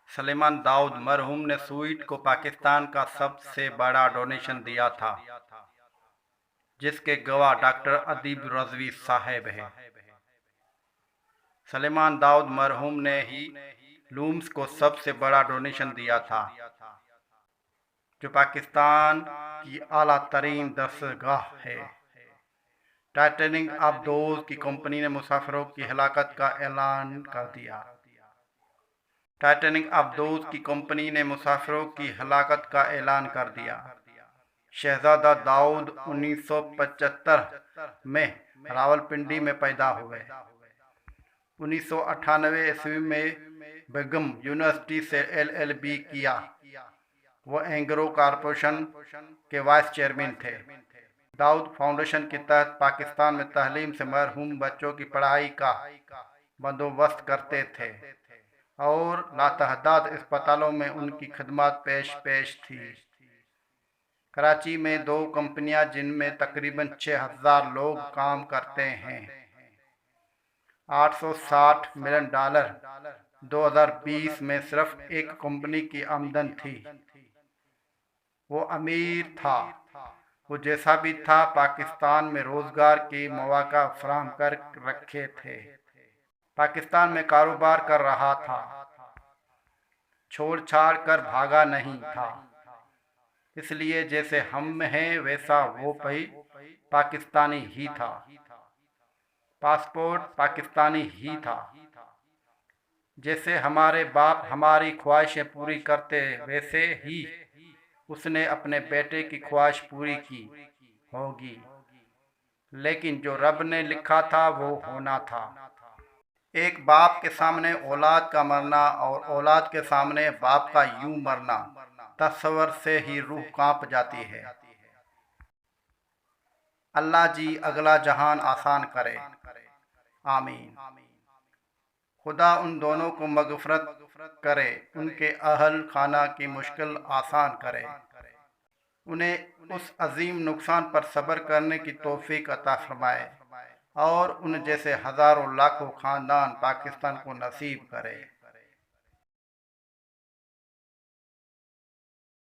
सलेमान दाऊद मरहूम ने स्वीट को पाकिस्तान का सबसे बड़ा डोनेशन दिया था, जिसके गवाह डॉक्टर अदीब रजवी साहब हैं। सलेमान दाऊद मरहूम ने ही लूम्स को सबसे बड़ा डोनेशन दिया था, जो पाकिस्तान की आला तरीन दरसगाह है। टाइटैनिक अबदोज की कंपनी ने मुसाफिरों की हलाकत का ऐलान कर दिया। टाइटैनिक अबदोज की कंपनी ने मुसाफिरों की हलाकत का ऐलान कर दिया। शहजादा दाऊद 1975 में रावलपिंडी में पैदा हुए। 1998 ईस्वी में बेगम यूनिवर्सिटी से LLB किया। वो एंग्रो कॉरपोरेशन के वाइस चेयरमैन थे। दाऊद फाउंडेशन के तहत पाकिस्तान में तालीम से महरूम बच्चों की पढ़ाई का बंदोबस्त करते थे और लातहदाद अस्पतालों में उनकी खदमात पेश थी। कराची में 2 कंपनियां जिनमें तकरीबन 6000 लोग काम करते हैं। $860 मिलियन 2020 में सिर्फ एक कंपनी की आमदन थी। वो अमीर था। वो जैसा भी था, पाकिस्तान में रोजगार के मौका फराहम कर रखे थे। पाकिस्तान में कारोबार कर रहा था, छोड़ छाड़ कर भागा नहीं था। इसलिए जैसे हम हैं वैसा वो भी पाकिस्तानी ही था। पासपोर्ट पाकिस्तानी ही था। जैसे हमारे बाप हमारी ख्वाहिशें पूरी करते, वैसे ही उसने अपने बेटे की ख्वाहिश पूरी की होगी। लेकिन जो रब ने लिखा था वो होना था। एक बाप के सामने औलाद का मरना और औलाद के सामने बाप का यूं मरना, तस्वर से ही रूह कांप जाती है। अल्लाह जी अगला जहान आसान करे, आमीन। खुदा उन दोनों को मगफरत करे, उनके अहल खाना की मुश्किल आसान करे, उन्हें उस अजीम नुकसान पर सब्र करने की तौफीक अता फरमाए और उन जैसे हज़ारों लाखों ख़ानदान पाकिस्तान को नसीब करे।